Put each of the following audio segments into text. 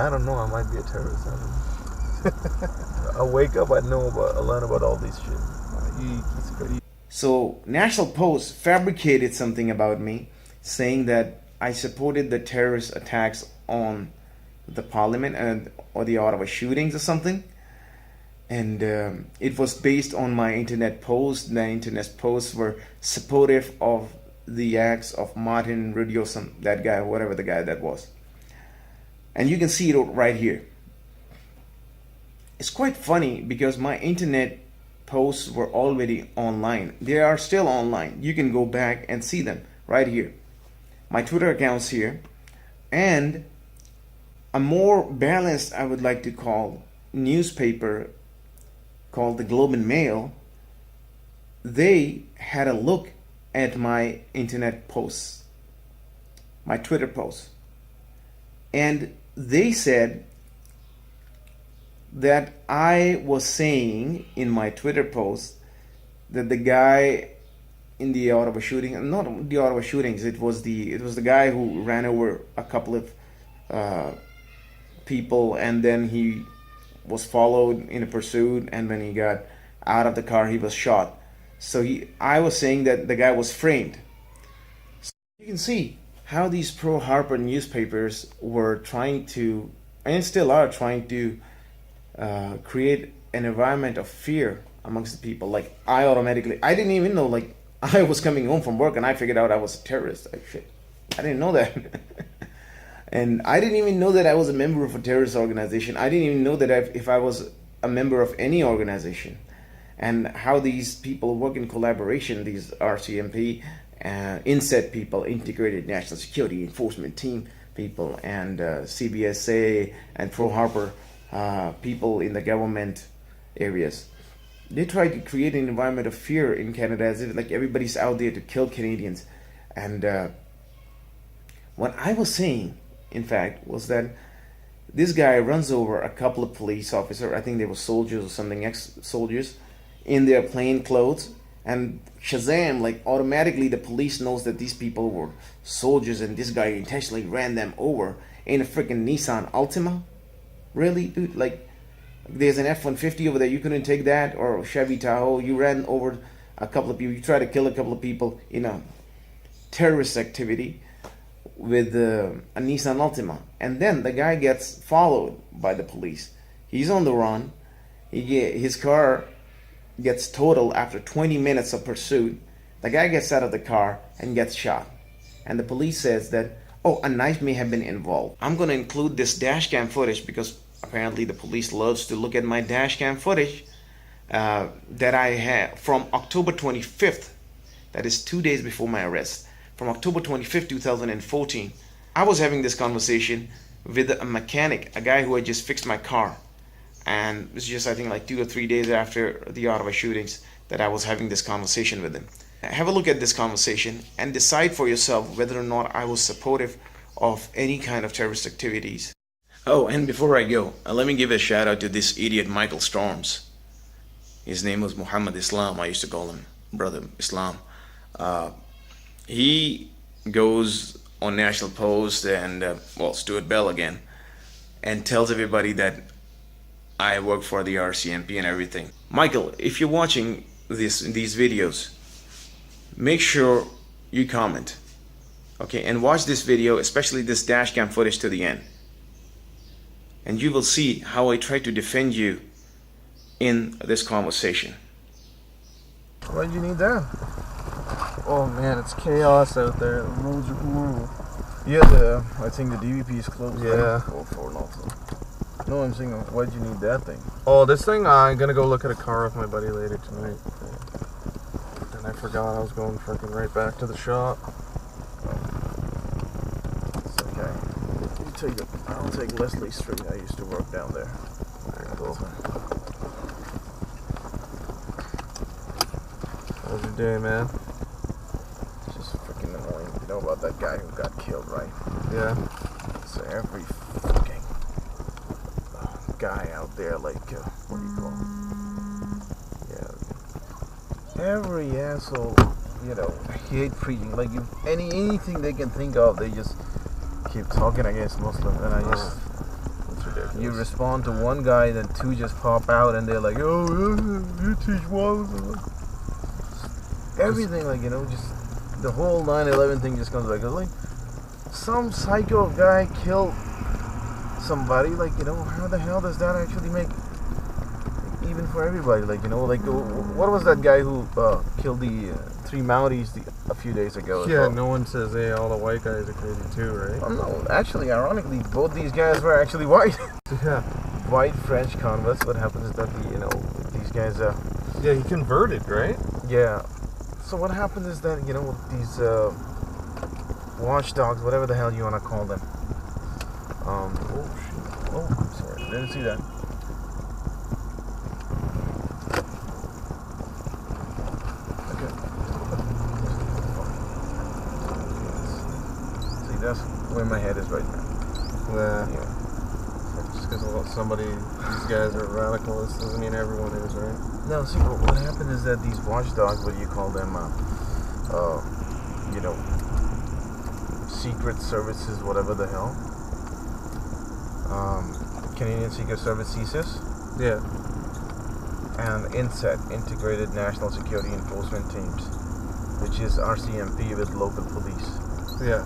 I don't know. I might be a terrorist. I wake up, I learn about all this shit. It's crazy. So National Post fabricated something about me, saying that I supported the terrorist attacks on the Parliament or the Ottawa shootings or something. And it was based on my internet posts. The internet posts were supportive of the acts of Martin Rudioson, that guy, whatever the guy that was. And you can see it right here. It's quite funny because my internet posts were already online. They are still online. You can go back and see them right here. My Twitter account's here. And a more balanced, I would like to call, newspaper called the Globe and Mail, they had a look at my internet posts, my Twitter posts, and they said that I was saying in my Twitter post that the guy in the Ottawa shooting, not the Ottawa shootings, it was the guy who ran over a couple of people, and then he was followed in a pursuit, and when he got out of the car he was shot. So I was saying that the guy was framed. So you can see how these pro-Harper newspapers were trying to, and still are trying to, create an environment of fear amongst the people. Like I didn't even know, like I was coming home from work and I figured out I was a terrorist. Like, shit, I didn't know that. And I didn't even know that I was a member of a terrorist organization. I didn't even know that if I was a member of any organization. And how these people work in collaboration, these RCMP, INSET people, Integrated National Security Enforcement Team people, and CBSA and pro-Harper people in the government areas. They try to create an environment of fear in Canada as if like everybody's out there to kill Canadians. And what I was saying, in fact, was that this guy runs over a couple of police officers, I think they were soldiers or something, ex-soldiers, in their plain clothes, and Shazam, like automatically the police knows that these people were soldiers and this guy intentionally ran them over in a freaking Nissan Altima. Really, dude? Like, there's an F-150 over there, you couldn't take that? Or Chevy Tahoe, you ran over a couple of people, you tried to kill a couple of people in a terrorist activity with a Nissan Altima, and then the guy gets followed by the police. He's on the run. His car gets totaled after 20 minutes of pursuit. The guy gets out of the car and gets shot. And the police says that, oh, a knife may have been involved. I'm going to include this dashcam footage because apparently the police loves to look at my dashcam footage that I had from October 25th. That is 2 days before my arrest. From October 25th, 2014, I was having this conversation with a mechanic, a guy who had just fixed my car. And it was just, I think, like 2 or 3 days after the Ottawa shootings that I was having this conversation with him. Have a look at this conversation and decide for yourself whether or not I was supportive of any kind of terrorist activities. Oh, and before I go, let me give a shout out to this idiot Michael Storms. His name was Muhammad Islam. I used to call him Brother Islam. He goes on National Post and, Stuart Bell again, and tells everybody that I work for the RCMP and everything. Michael, if you're watching these videos, make sure you comment, okay, and watch this video, especially this dashcam footage, to the end, and you will see how I try to defend you in this conversation. Why'd you need that? Oh man, it's chaos out there. The roads are horrible. Yeah, I think the DVP is closed. Yeah. Oh, for nothing. No, I'm saying, why'd you need that thing? Oh, this thing? I'm gonna go look at a car with my buddy later tonight. And I forgot I was going freaking right back to the shop. It's okay. I'll take Leslie Street. I used to work down there. Alright, cool. How was your day, man? It's just freaking annoying. You know about that guy who got killed, right? Yeah. So every fucking guy out there, like, what do you call him? Yeah. Every asshole, you know, hate preaching. Like, anything they can think of, they just keep talking against Muslims. And I just you respond to one guy, then two just pop out, and they're like, "Oh, you teach walls." Everything, like, you know, just the whole 9/11 thing just comes like some psycho guy killed somebody. Like, you know, how the hell does that actually make even for everybody? Like, you know, like what was that guy who killed the 3 Mounties a few days ago? Yeah, no one says, hey, all the white guys are crazy too, right? No, actually, ironically, both these guys were actually white. Yeah. White French converts. What happens is that these guys yeah, he converted, right? yeah. So what happens is that, you know, these watchdogs, whatever the hell you want to call them. Oh shit. Oh, sorry, didn't see that. That's where my head is right now. Yeah. Just because these guys are radicalists doesn't mean everyone is, right? No, see, what happened is that these watchdogs, what do you call them, you know, secret services, whatever the hell, Canadian Secret Service, CSIS, Yeah. and INSET, Integrated National Security Enforcement Teams, which is RCMP with local police. Yeah.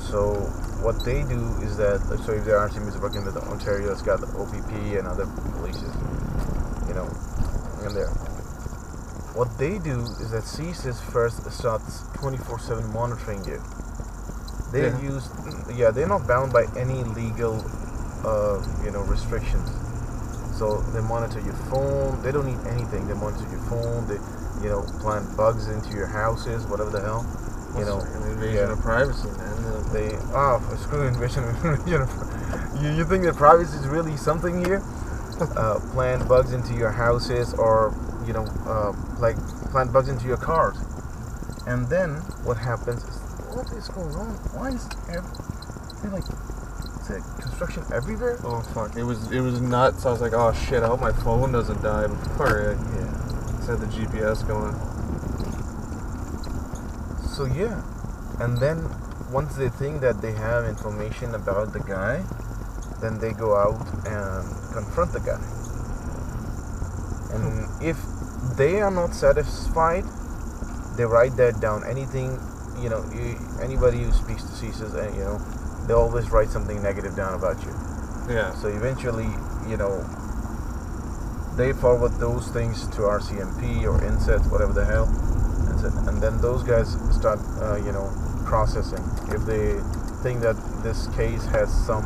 So what they do is that, so if the RCMP is working with Ontario, it's got the OPP and other polices, you know, in there. What they do is that CSIS first starts 24/7 monitoring you. They they're not bound by any legal, you know, restrictions. So they monitor your phone. They don't need anything. They monitor your phone. They, you know, plant bugs into your houses, whatever the hell. You know, invasion of privacy, man. Screw invasion. You think that privacy is really something here? Plant bugs into your houses, or you know, like plant bugs into your cars. And then what happens is, what is going on? Why is is there construction everywhere? Oh fuck! It was nuts. I was like, oh shit! I hope my phone doesn't die before it had the GPS going. So yeah, and then once they think that they have information about the guy, then they go out and confront the guy. And if they are not satisfied, they write that down. Anything, you know, anybody who speaks to CSIS, you know, they always write something negative down about you. Yeah. So eventually, you know, they forward those things to RCMP or INSET, whatever the hell. And then those guys start, you know, processing if they think that this case has some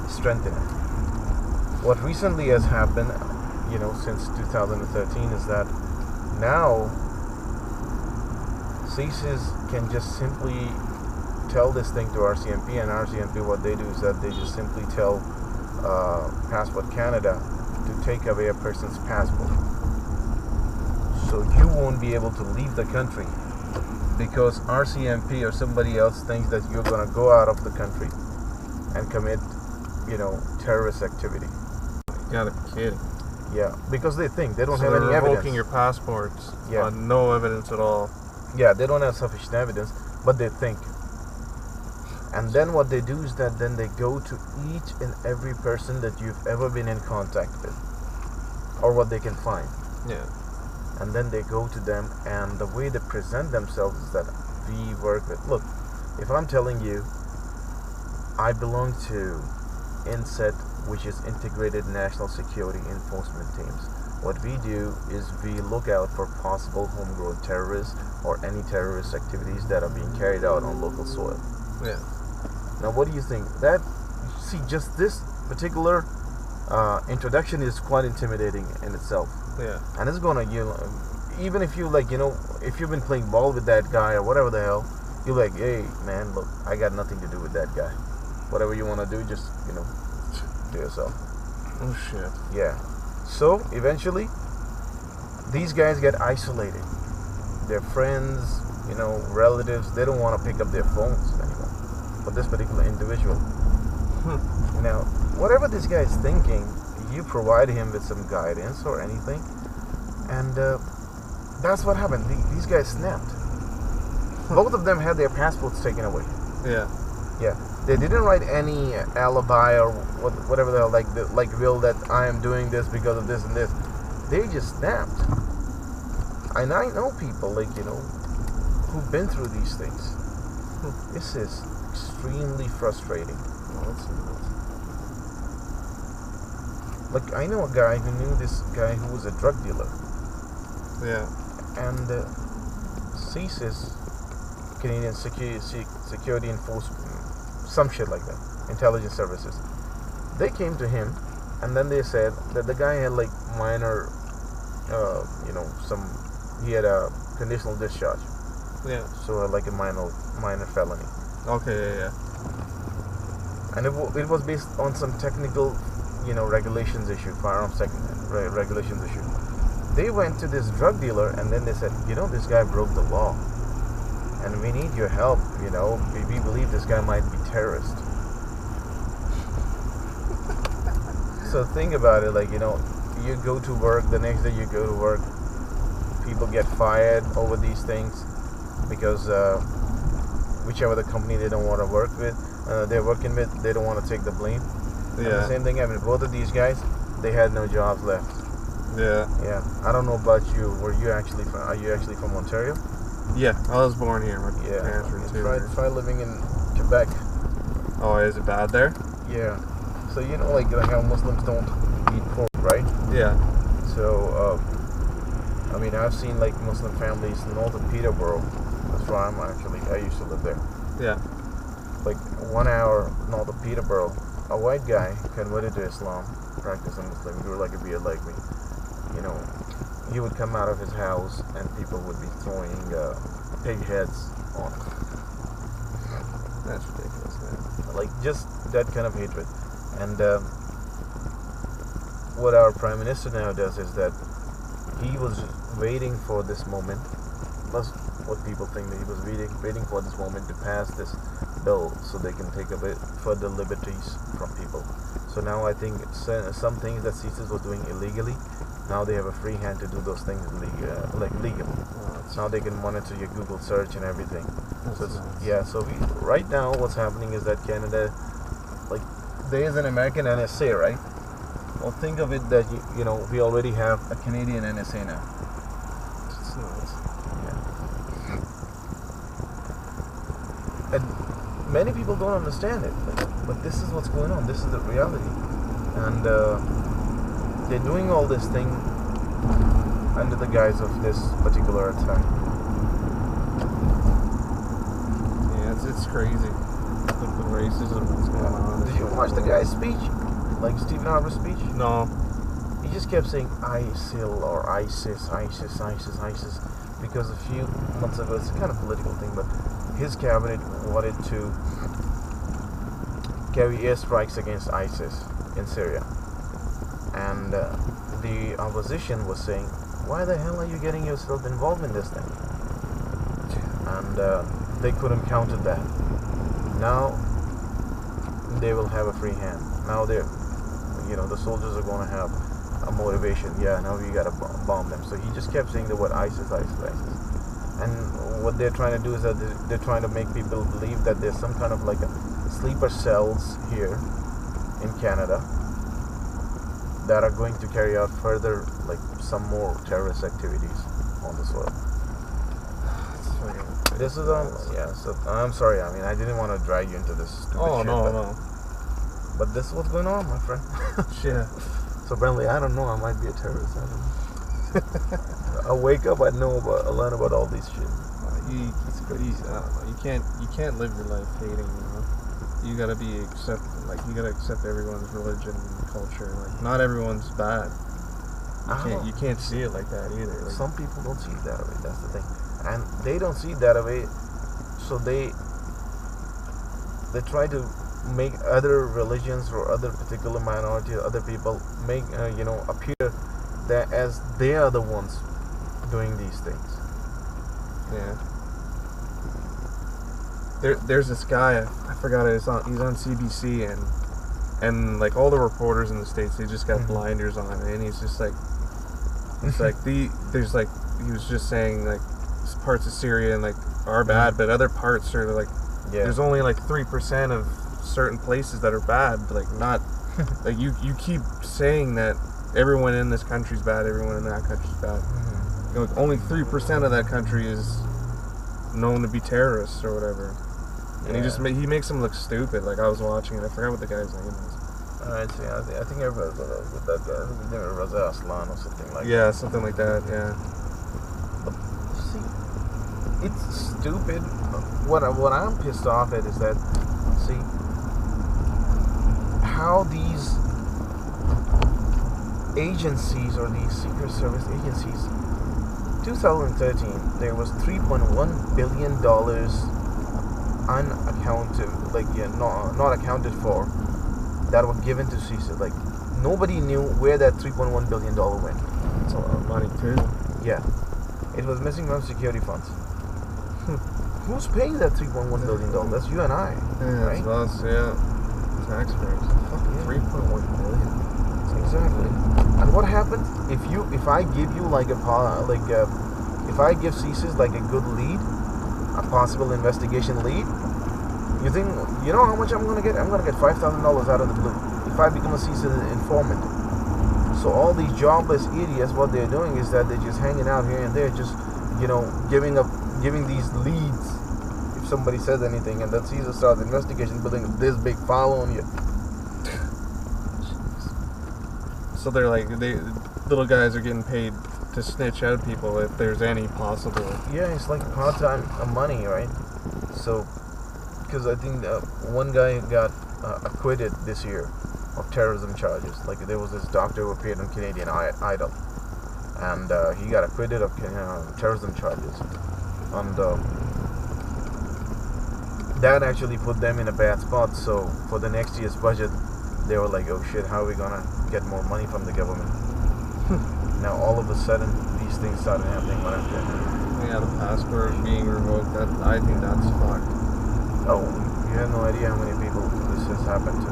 strength in it. What recently has happened, you know, since 2013 is that now CSIS can just simply tell this thing to RCMP, and RCMP, what they do is that they just simply tell Passport Canada to take away a person's passport. So you won't be able to leave the country because RCMP or somebody else thinks that you're going to go out of the country and commit, you know, terrorist activity. You gotta be kidding. Yeah, because they think they don't So have any they're evidence. revoking your passports Yeah. on no evidence at all. Yeah, they don't have sufficient evidence, but they think. And then what they do is that then they go to each and every person that you've ever been in contact with, or what they can find. Yeah. And then they go to them, and the way they present themselves is that we work with, look, if I'm telling you I belong to INSET, which is Integrated National Security Enforcement Teams, what we do is we look out for possible homegrown terrorists or any terrorist activities that are being carried out on local soil. Yeah. Now what do you think? See, just this particular introduction is quite intimidating in itself. Yeah. And it's gonna, you know, even if you like, you know, if you've been playing ball with that guy or whatever the hell, you're like, hey man, look, I got nothing to do with that guy. Whatever you want to do, just, you know, do yourself. Oh shit. Yeah. So eventually, these guys get isolated. Their friends, you know, relatives, they don't want to pick up their phones anymore for this particular individual. Now, whatever this guy is thinking, you provide him with some guidance or anything, and that's what happened. These guys snapped. Both of them had their passports taken away. Yeah. Yeah. They didn't write any alibi or whatever the hell, like will that I am doing this because of this and this. They just snapped. And I know people who've been through these things. This is extremely frustrating. Like, I know a guy who knew this guy who was a drug dealer. Yeah. And CSIS, Canadian Security Enforcement, some shit like that, intelligence services. They came to him, and then they said that the guy had like minor, he had a conditional discharge. Yeah. So like a minor felony. Okay. Yeah. And it was based on some technical, regulations issue, firearms regulations issue. They went to this drug dealer, and then they said, this guy broke the law, and we need your help. We believe this guy might be terrorist. So think about it, you go to work, the next day you go to work, people get fired over these things because whichever the company they don't want to work with, they're working with, they don't want to take the blame. Yeah. And the same thing happened. Both of these guys, they had no jobs left. Yeah. Yeah. I don't know about you. Are you actually from Ontario? Yeah, I was born here. My yeah. parents were too. Try living in Quebec. Oh, is it bad there? Yeah. So like how Muslims don't eat pork, right? Yeah. So I've seen like Muslim families north of Peterborough. That's where I used to live there. Yeah. Like 1 hour north of Peterborough, a white guy converted to Islam, practicing Muslim, grew like a beard like me. He would come out of his house and people would be throwing pig heads on him. That's ridiculous, man. Like just that kind of hatred. And what our Prime Minister now does is that he was waiting for this moment. That's what people think, that he was waiting for this moment to pass this bill so they can take a bit further liberties from people. So now I think some things that CSIS was doing illegally, now they have a free hand to do those things legally. Now they can monitor your Google search and everything. So right now what's happening is that Canada, like, there is an American NSA, right? Well, think of it that we already have a Canadian NSA now. It's nuts. Yeah. And many people don't understand it, but this is what's going on. This is the reality, and they're doing all this thing under the guise of this particular attack. Yeah, it's crazy. The racism that's going on. Did you watch the guy's speech? Like Stephen Harper's speech? No. He just kept saying ISIL or ISIS, because a few months ago, it's a kind of political thing, but his cabinet wanted to carry airstrikes against ISIS in Syria. And the opposition was saying, why the hell are you getting yourself involved in this thing? And they couldn't counter that. Now they will have a free hand. Now the soldiers are going to have a motivation. Yeah, now we got to bomb them. So he just kept saying the word ISIS. And what they're trying to do is that they're trying to make people believe that there's some kind of like a sleeper cells here in Canada that are going to carry out further, like, some more terrorist activities on the soil. This is so I'm sorry. I didn't want to drag you into this stupid shit. No. But this is what's going on, my friend. Yeah. So apparently, I don't know. I might be a terrorist. I don't know. I wake up, I learn about all these shit. I don't know. You can't live your life hating. You gotta be accepted. Like, you gotta accept everyone's religion and culture. Like, not everyone's bad. You can't see it like that either. Like, some people don't see it that way. That's the thing, and they don't see it that way. So they try to make other religions or other particular minority or other people make appear that as they are the ones doing these things. Yeah. There's this guy, I forgot it. He's on CBC, and like all the reporters in the States, they just got blinders on, and he's just like, it's like he was just saying like parts of Syria and like are bad, but other parts are like, there's only like 3% of certain places that are bad, but like not like you keep saying that everyone in this country's bad, everyone in that country's bad. Mm-hmm. You know, only 3% of that country is known to be terrorists or whatever. And he makes them look stupid. Like I was watching it, I forgot what the guy's name is. Alright, see, I think everybody's with that guy. His name is Raza Aslan or something like that. Yeah, something like that. Yeah. But see, it's stupid. What I'm pissed off at is that, see, how these agencies or these Secret Service agencies, 2013, there was $3.1 billion unaccounted, not accounted for, that were given to CISA. Like, nobody knew where that $3.1 billion went. That's a lot of money too. Yeah. It was missing from security funds. Who's paying that $3.1 billion? That's you and I, right? That's us, yeah. Taxpayers. Fucking 3.1 billion. Exactly. And what happens if I give you if I give CISAs like a good lead, a possible investigation lead? You know how much I'm gonna get? I'm gonna get $5,000 out of the blue if I become a CISA informant. So all these jobless idiots, what they're doing is that they're just hanging out here and there, just giving these leads. If somebody says anything, and then CISA starts investigation, building this big file on you. So they're like, little guys are getting paid to snitch out people if there's any possible. Yeah, it's like part-time money, right? So, because I think one guy got acquitted this year of terrorism charges. Like there was this doctor who appeared on Canadian Idol, and he got acquitted of terrorism charges, and that actually put them in a bad spot. So for the next year's budget, they were like, "Oh shit, how are we gonna get more money from the government?" Now all of a sudden, these things started happening. Yeah, the passport being revoked. I think that's fucked. Oh, you have no idea how many people this has happened to.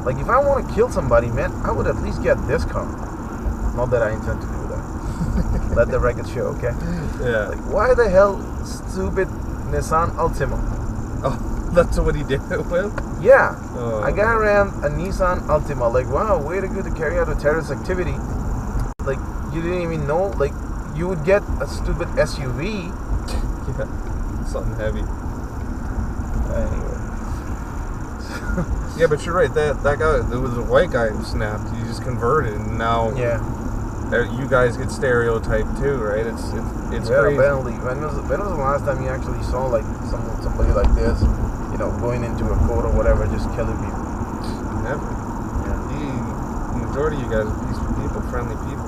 Like, if I want to kill somebody, man, I would at least get this car. Not that I intend to do that. Let the record show, okay? Yeah. Like, why the hell stupid Nissan Altima? Oh, that's what he did it with? Yeah. Oh. A guy ran a Nissan Altima. Like, wow, way to go to carry out a terrorist activity. Like, you didn't even know. Like, you would get a stupid SUV. Yeah. Something heavy. Anyway. Yeah, but you're right. That guy, there was a white guy who snapped. He just converted, and now you guys get stereotyped too, right? It's crazy. Apparently. When was the last time you actually saw like somebody like this, going into a court or whatever, just killing people? Never. Yeah. The majority of you guys are peaceful people, friendly people.